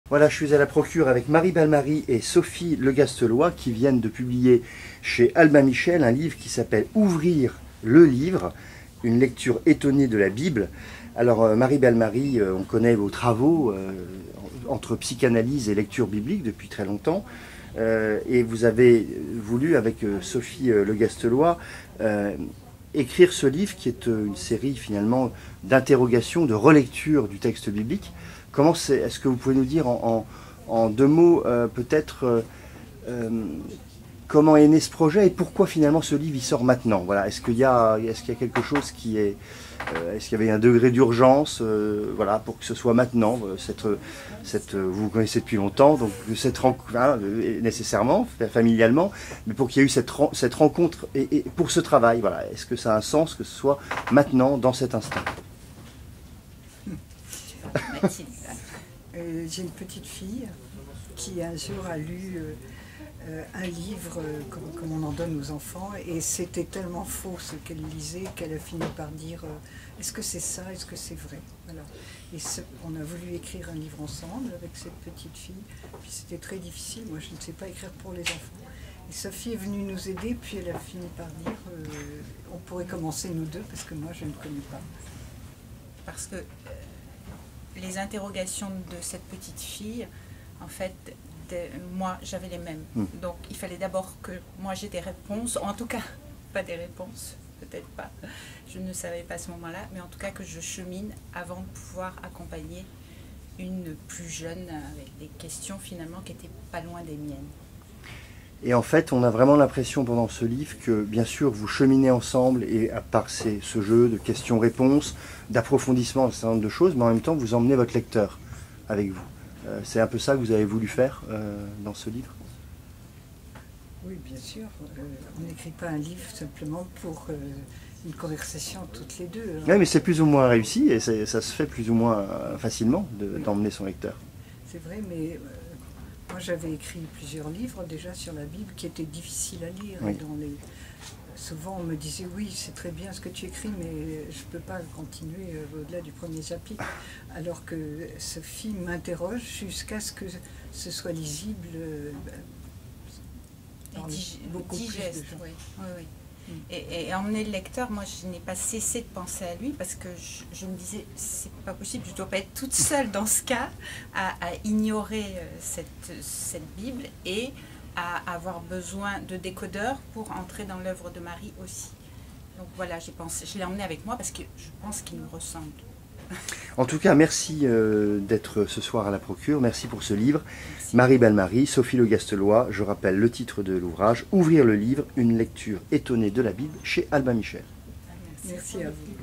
Voilà, je suis à la procure avec Marie Balmary et Sophie Le Gastelois qui viennent de publier chez Albin Michel un livre qui s'appelle « Ouvrir le livre », une lecture étonnée de la Bible. Alors Marie Balmary, on connaît vos travaux entre psychanalyse et lecture biblique depuis très longtemps. Et vous avez voulu, avec Sophie Le Gastelois, écrire ce livre qui est une série finalement d'interrogations, de relecture du texte biblique. Comment est-ce que vous pouvez nous dire en deux mots peut-être comment est né ce projet et pourquoi finalement ce livre il sort maintenant? Voilà, est-ce qu'il y a quelque chose qui est est-ce qu'il y avait un degré d'urgence voilà, pour que ce soit maintenant vous connaissez depuis longtemps, donc cette rencontre, nécessairement, familialement, mais pour qu'il y ait eu cette rencontre et pour ce travail, voilà, est-ce que ça a un sens que ce soit maintenant, dans cet instant? J'ai une petite fille qui un jour a lu un livre comme on en donne aux enfants, et c'était tellement faux ce qu'elle lisait qu'elle a fini par dire est-ce que c'est ça, est-ce que c'est vrai? Voilà. Et on a voulu écrire un livre ensemble avec cette petite fille, puis c'était très difficile, moi je ne sais pas écrire pour les enfants. Et Sophie est venue nous aider, puis elle a fini par dire on pourrait commencer nous deux parce que moi je ne connais pas. Parce que les interrogations de cette petite fille, en fait, moi j'avais les mêmes. Donc il fallait d'abord que moi j'ai des réponses, en tout cas pas des réponses, peut-être pas, je ne savais pas à ce moment-là, mais en tout cas que je chemine avant de pouvoir accompagner une plus jeune avec des questions finalement qui n'étaient pas loin des miennes. Et en fait, on a vraiment l'impression pendant ce livre que, bien sûr, vous cheminez ensemble et à part ce jeu de questions-réponses, d'approfondissement, un certain nombre de choses, mais en même temps, vous emmenez votre lecteur avec vous. C'est un peu ça que vous avez voulu faire dans ce livre? Oui, bien sûr. On n'écrit pas un livre simplement pour une conversation toutes les deux. Oui, mais c'est plus ou moins réussi et ça se fait plus ou moins facilement d'emmener son lecteur. C'est vrai, mais moi j'avais écrit plusieurs livres déjà sur la Bible qui étaient difficiles à lire. Oui. Et souvent on me disait oui, c'est très bien ce que tu écris, mais je ne peux pas continuer au-delà du premier chapitre. Alors que Sophie m'interroge jusqu'à ce que ce soit lisible. Beaucoup digeste, oui. Oui. Et emmener le lecteur, moi je n'ai pas cessé de penser à lui parce que je me disais c'est pas possible, je ne dois pas être toute seule dans ce cas à ignorer cette Bible et à avoir besoin de décodeurs pour entrer dans l'œuvre de Marie aussi. Donc voilà, je l'ai emmené avec moi parce que je pense qu'il me ressemble. En tout cas, merci d'être ce soir à la procure, merci pour ce livre. Merci. Marie Balmary, Sophie Le Gastelois, je rappelle le titre de l'ouvrage, Ouvrir le livre, une lecture étonnée de la Bible chez Albin Michel. Merci à vous.